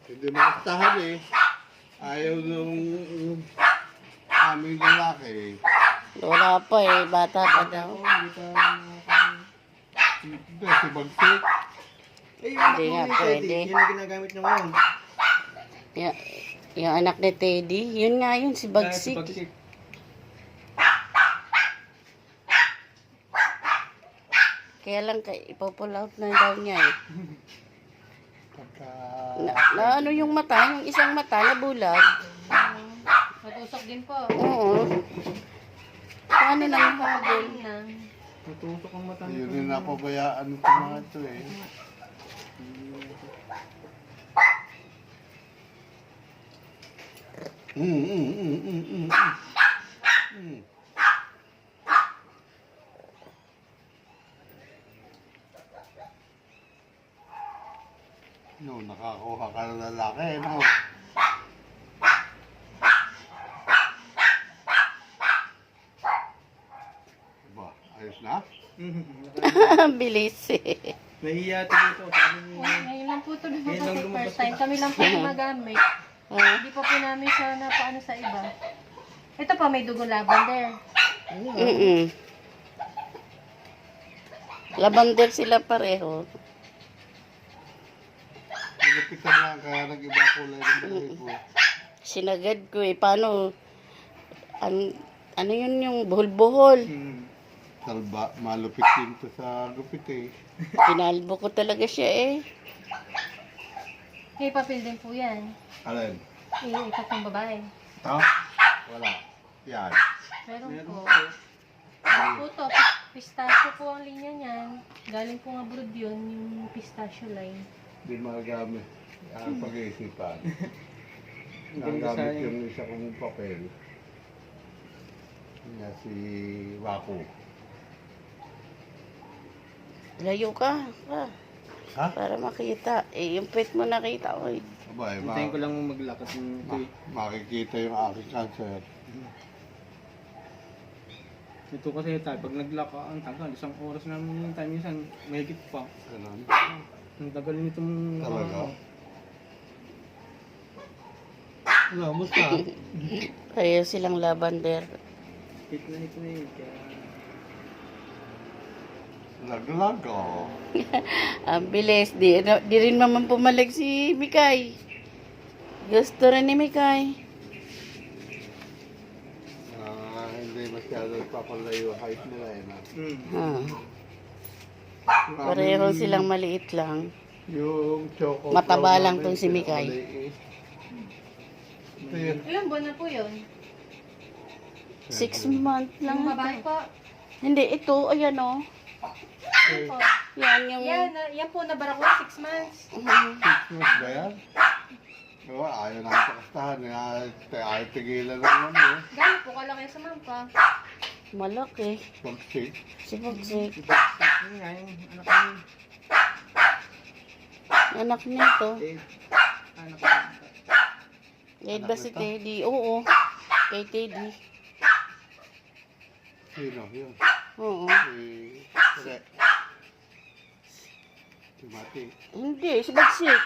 Hindi makastahan eh. Ayaw nung aming lalaki. Wala pa eh, bata pa daw. Hindi, si Bagsik. Eh, yung anak Hindi mo nga ni Teddy, pwede. yun ang ginagamit niya ngayon. Yung anak ni Teddy, yun nga yun, si Bagsik. Bagsik. Kaya lang, ipo-pull out na daw niya eh. Pagka... Na ano yung mata, yung isang mata na bulag. Natusok din po. Oo. Paano nang habol? Natusok ang mata Yun nito. din napabayaan ng mga ito eh. No, nakakuha ka ng lalaki, no? Ba, ayos na? Bilis eh. Nahiya ito dito. Sabi niya, Ngayon lang po ito Ngayon lang kasi lumabas first time. Kami lang po gumagamit. Ah, Hindi pa po namin siya na paano sa iba. Ito pa may dugo lavender. Lavender sila pareho. Nilapitan lang kaya nag-iba kulay ng buhay ko. Sinagad ko eh. Paano? Ano yun yung buhol-buhol? Talba, malupit din to sa gupit eh. Kinalbo ko talaga siya eh. May papel din po yan. Alin? Ito pong babae. Ito? Wala. Yan. Meron meron po. po. Ano po to? Pistachio po ang linya niyan. Galing po nga abroad yun, yung pistachio line. Hindi magagamit. Ang pag-iisipan. Ang ganda Nagamit sa- yung isa kong papel. Nga si Waku. Layo ka. Ha? Para makita. Eh, yung pet mo nakita ko eh. Abay, Hintayin ko lang maglakat ng ito. makikita yung aking cancer. Ito kasi tayo, pag naglock ang tagal, isang oras namin yung time, minsan mahigit pa. Ganun. Ang tagal nitong... Talaga? Wala, musta? Pareho silang lavender. Hit na yun. Kaya... Laglag oh. Ang bilis. Di rin naman pumalag si Mikay. Gusto rin ni Mikay. Hindi masyado papalayo height nila eh. Na. Ah. Pareho silang maliit lang. Yung choco. Mataba brown lang namin, tong si Mikay. maliit. Ito yun. Ilang buwan na po yun? 6 months lang. Yung babae po. Hindi, ito. Ayan o. Yan po. Yan yung... Yan po nabara ko 6 months. 6 months ba yan? Oo, ayaw na pakastahan. Ayaw tigilan lang naman eh. Gano'n po kalaki sa mampa. Malaki. Pag-shake. Si Bagsik. Yun nga, yung anak ko. Anak nito. Anak ko. Kahit ba si Teddy? Oo. Kay Teddy. Sino? Yun. Oo. Si Mati. Hindi, si Bagsik.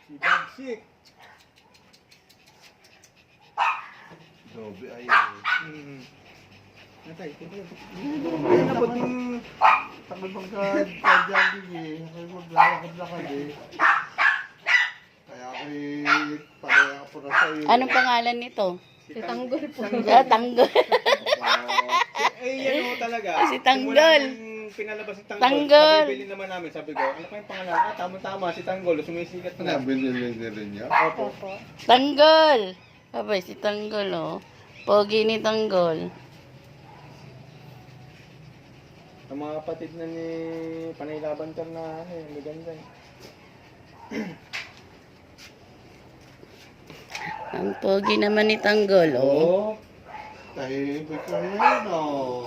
Si Bagsik. Dobe ayun. Natay, ito yun. Ayun na po yung... Takot magka-jogging eh. Ako'y maglalakad-lakad eh. Kaya ako'y pareha po na sa'yo. Anong pangalan nito? Si Tanggol po. Tanggol. Eh, yan mo talaga. Si Tanggol. Yung pinalabas si Tanggol. Tanggol. Nabibili naman namin. Sabi ko, ano pa yung pangalan? Ah, tama-tama. Si Tanggol. Sumisikat na. Binili rin niya. Opo. Opo. Tanggol. Abay, si Tanggol oh. Pogi ni Tanggol. Ang mga kapatid na ni Panay Labantar na ano yun, maganda eh. Ang pogi naman ni Tanggol oh. Oo. Tahimik ka yun oh.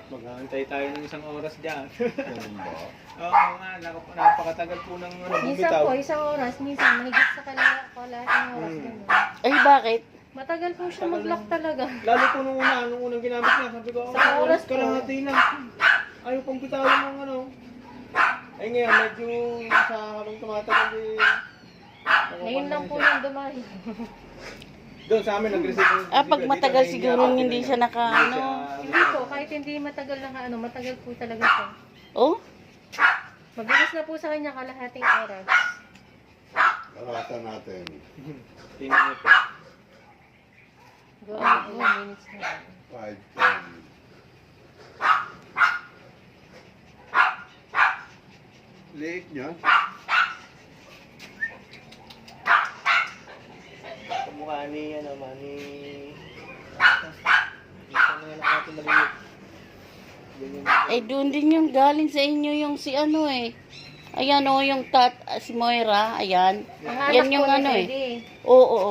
Maghahantay tayo ng isang oras dyan. Ganun ba? Oo nga, napakatagal po ng ano, Minsan bumitaw. po, isang oras. Minsan, mahigit sa kalahating oras. Ganun. Ay, bakit? Matagal po siya mag-lock talaga. Lalo po nung unang ginamit niya, sabi ko, Sa oras ka lang po. natin na. Ayaw pang bitawan ng ano. Eh ngayon, medyo sa habang tumatagal eh, Ngayon lang po yung dumayo. Doon sa amin, nag-receive. Pag matagal siguro hindi siya ano. Hindi po, kahit hindi matagal lang matagal po talaga siya. Oh? Mabilis na po sa kanya kalahating oras. Karatan natin. Tingnan niyo po. Gawin ilang minutes na. 5, 10. Liit niya. Kamukha ni, Ito na yan natin maliit. Eh, doon din yung galing sa inyo yung si ano eh. Ayan o, yung si Moira. Ayan. Ang Yan anak yung po ni ano eh. Teddy. Oo.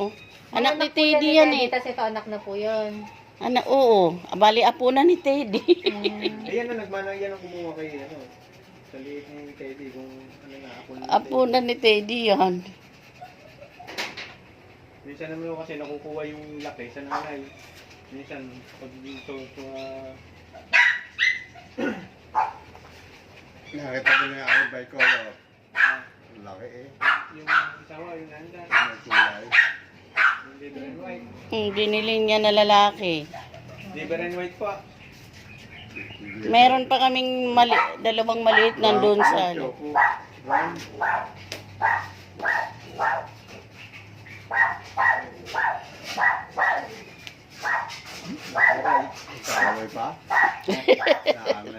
Anak ni Ang po yan Teddy yan eh. Tapos ito anak na po yun. Anak, oo. Bali, apo na ni Teddy. Ayan na, nagmanang yan ang kumuha kay, sa liit ni Teddy, kung ano na, ako na. Apo na ni Teddy yan. Minsan naman ako kasi nakukuha yung laki sa nanay. Minsan, pag dito, Nakita mo na yung ako by color. Ang laki eh. yung isawa, yung nanda, May kulay. yung liver and white. Binili niya na lalaki. Liver and white pa. Meron pa kaming dalawang maliit nandun sa ano. Choco. Brown. Kaway pa? Naangin.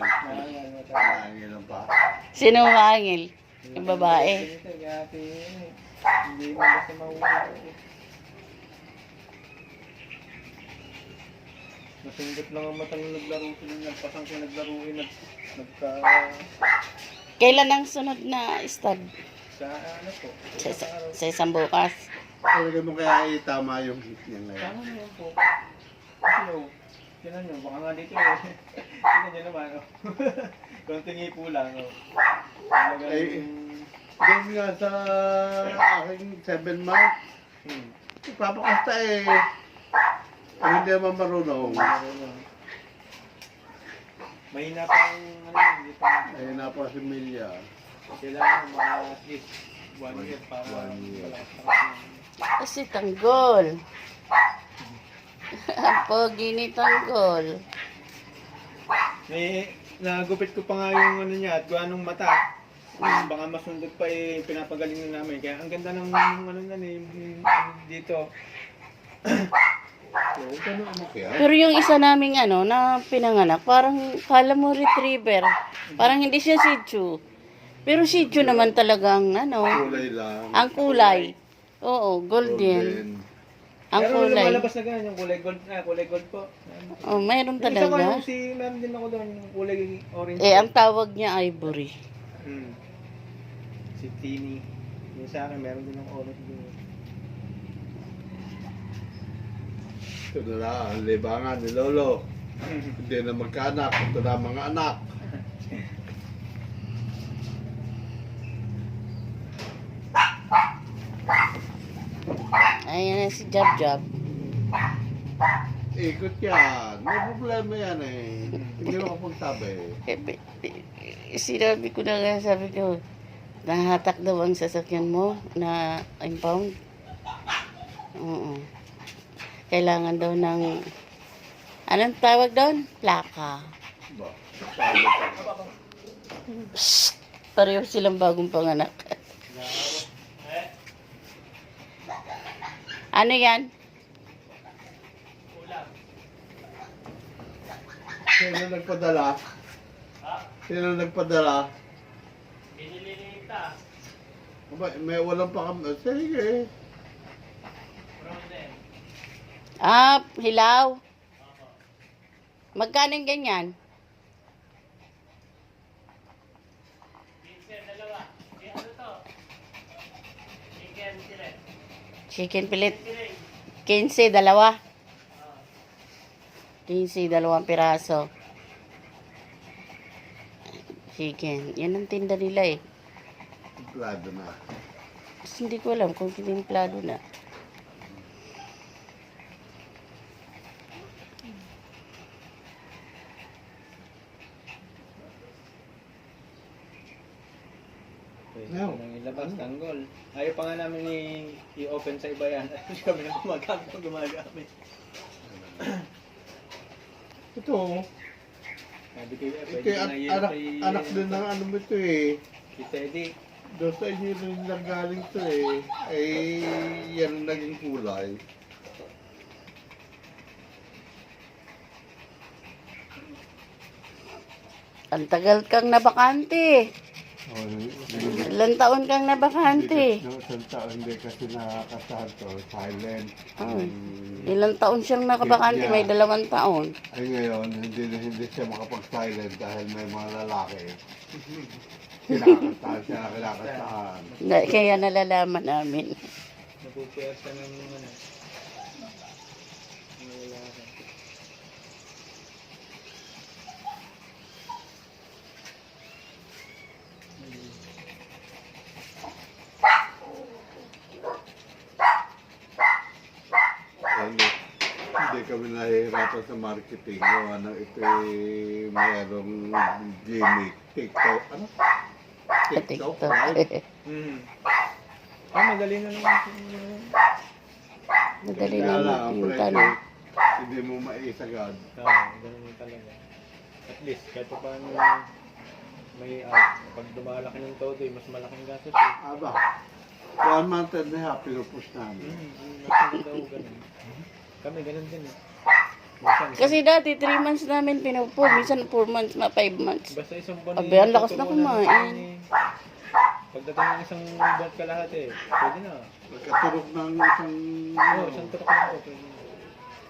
Naangin lang pa. Sino maangil? Yung babae. Hindi mo basta mahuli. Nasinggot lang ang matang naglaro sila. Nagpasang siya naglaro nagka... Kailan ang sunod na stud? Sa ano po? Sa isang bukas. Talaga mo kaya tama yung hit niya ngayon. Tama naman po. Hello. Tinan nyo, baka nga dito eh. Tinan nyo naman. Konting hipo lang. Talaga Eh, yung... Doon nga sa aking 7 months, ipapakasta eh. Kung hindi naman marunong. Mahina pa ang hindi pa. Ayun na po si Milya. Kailangan mga at least 1 year para 1 year. malakas-lakas na. Kasi tanggol. Ang pogi ni tanggol. May nagupit ko pa nga yung ano niya at gawa ng mata. Baka masundot pa eh, pinapagaling na namin. Kaya ang ganda ng ano na dito. Pero yung isa naming na pinanganak, parang kala mo retriever. Parang hindi siya Shih Tzu. Pero Shih Tzu naman talagang Kulay lang. ang kulay. Oo, golden. Ang Pero kulay. lumalabas na ganyan yung kulay gold po. Oh, mayroon Yung isa ko talaga. yung meron din ako doon yung kulay orange. Ang tawag niya ivory. Si Tini. Yung sa akin meron din ng orange din. Ito na lang, ang libangan ni Lolo. Hindi na magkaanak, ito na mga anak. Ayan na si Jab Jab. Ikot yan. May problema yan eh. Hindi makapagtabi. Sinabi ko na nga, sabi ko, nahatak daw ang sasakyan mo na impound. Oo. Kailangan daw ng, anong tawag doon? Plaka. Ba? Shhh! Pareho silang bagong panganak. Ano yan? Sino nagpadala? Sino nagpadala? Binili ni Ita. Aba, may walang pa kami. Sige. Hilaw. Magkano yung ganyan? Chicken filet. 15, dalawa. 15, dalawang piraso. Chicken. Yan ang tinda nila eh. Plado na. Kasi hindi ko alam kung tinimplado na. Pwede ko nang ilabas. Tanggol. Ayaw pa nga namin i-open sa iba yan. At hindi kami na gumagamit. Ito, Sabi ko, ito anak din ng ano mo ito eh. Si Teddy. Doon sa inyo rin nanggaling ito eh. Ay, yan ang naging kulay. Ang tagal kang nabakante. Oh, Ilang taon kang nabakante. Isang taon hindi kasi nakakasahan to, silent. Ay, ilang taon siyang nakabakante, may 2 taon. Ay ngayon, hindi siya makapag-silent dahil may mga lalaki. Kinakastahan siya na kinakastahan. Kaya nalalaman namin. Napupwersa ng ano. Wala ka. Hindi kami nahihirapan sa marketing. Gawa ng ito mayroong gimmick. TikTok. Ano? TikTok, TikTok. right? Madali na naman. Madali Kaya na lang, ang yung presyo, tanong. hindi mo maisagad. Ganun talaga. At least, kahit pa paano may pag dumalaki ng todo, mas malaking gastos. Aba, 1 month and a half, pinupus namin. Mas daw ganun. Kami ganun din. Minsan, Kasi dati 3 months namin pinupod, minsan 4 months, 5 months. basta isang buwan. Abe, ang lakas na kumain. Pagdating ng isang buwan kalahati, pwede na. Pagkaturok ng isang... Isang turok na ako. Pwede na.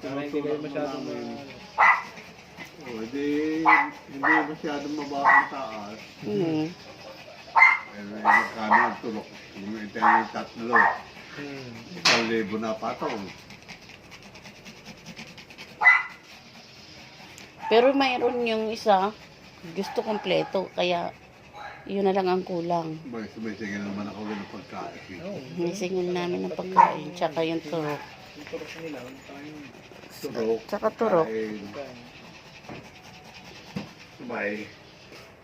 Para hindi kayo masyadong hindi masyadong mataas. Hmm. Magkano ang turok? Lumita yung 3. 1,000 na patong. Pero mayroon yung isa, gusto kompleto, kaya yun na lang ang kulang. Sumisingil naman ako ng pagkain. Nisingil namin ng pagkain, tsaka yung turok. Yung turok nila, Turok. Tsaka turok. kain. Sabay.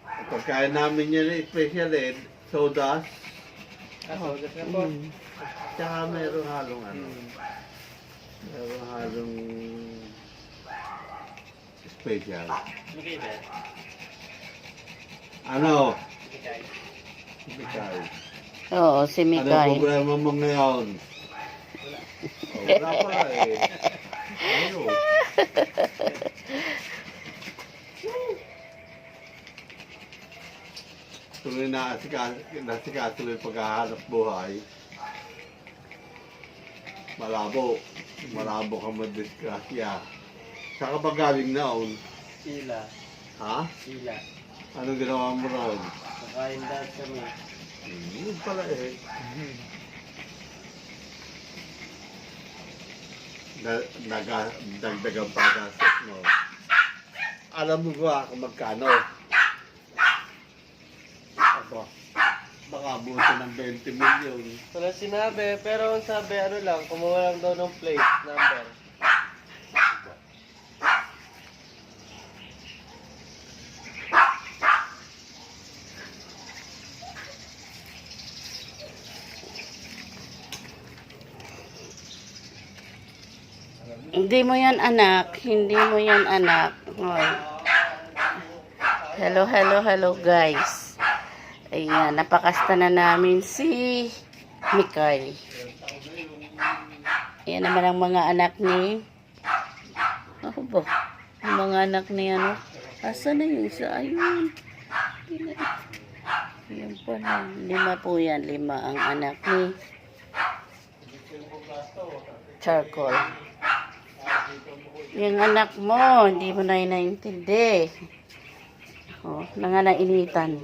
Ang pagkain namin yan, special sodas. sodas na po. Mm. Tsaka mayroong halong ano. Mayroong halong special. Ano? Bigay. Oo, si Ano Mikay. problema mo ngayon? Oh, wala pa eh. Ano? Tuloy na nasikaso yung paghahanap buhay. Malabo ka madisgrasya. Saan ka ba galing naon? Sila. Ha? Sila. Anong ginawa mo ron? Nakain dahil kami. Yun pala eh. Dagdagan pa gastos mo. Alam mo ba kung magkano? Aba, baka buto ng 20 milyon. Wala sinabi, pero ang sabi, ano lang, kumuha lang daw ng plate number. Hindi mo yan anak, hindi mo yan anak. Hoy. Hello guys. Ayan, napakasta na namin si Mikay. Ayan naman ang mga anak ni... Ako ba? Ang mga anak ni ano? Asa na yung isa? Ayun. Ayan pala. 5 po yan. 5 ang anak ni Charcoal. Yung anak mo, hindi mo na inaintindi. Oh, nanganainitan.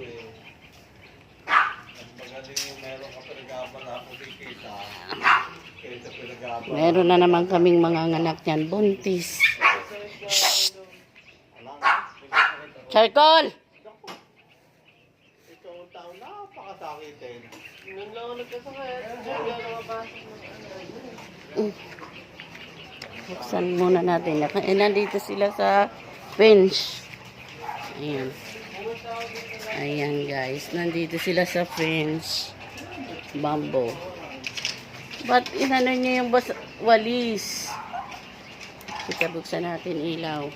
Meron na naman kaming mga anak yan. Buntis. Shhh! Charcoal! Ito ang tao napakasakitin. Yun lang ako nagkasakit. Hindi ako nakapasok ng ano. Buksan muna natin. Nandito sila sa bench. Ayan. Ayan guys. Nandito sila sa bench. bamboo. Ba't inano niya yung walis? Kita buksan natin ilaw. Oh.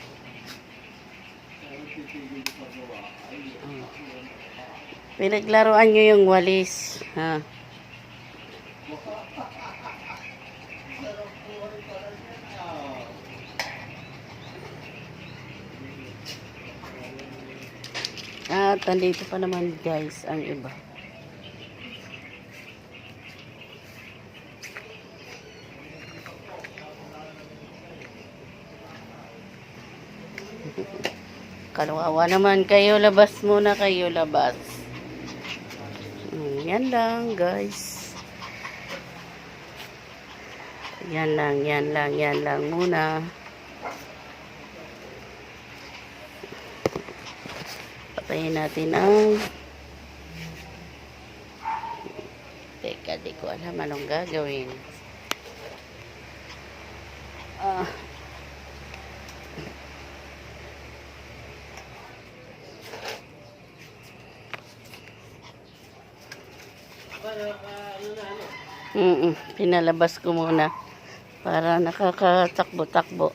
Pinaglaruan niyo yung walis. Ha? At andito pa naman guys ang iba. Kawawa naman kayo, labas muna kayo, labas. Yan lang guys. Yan lang muna. Patayin natin ang teka, di ko alam anong gagawin. Pinalabas ko muna para nakakatakbo-takbo.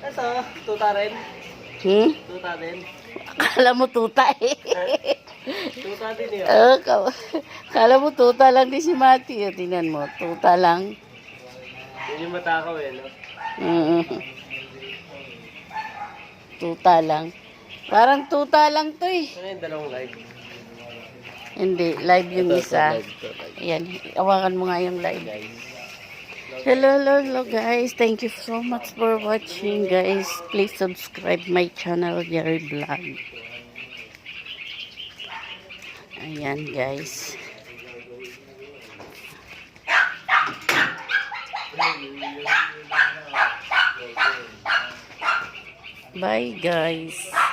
Ito, tuta rin. Tuta din. Akala mo tuta eh. Tuta din yun. Akala mo tuta lang din si Mati. Tingnan mo, tuta lang. Yun yung matakaw eh, no? Tuta lang. Parang tuta lang to eh. Ano yung dalawang live? Hindi, live yung isa. Ayan, awakan mo nga yung live. Hello guys. Thank you so much for watching guys. Please subscribe my channel, Jerry Vlog. Ayan guys. Bye guys.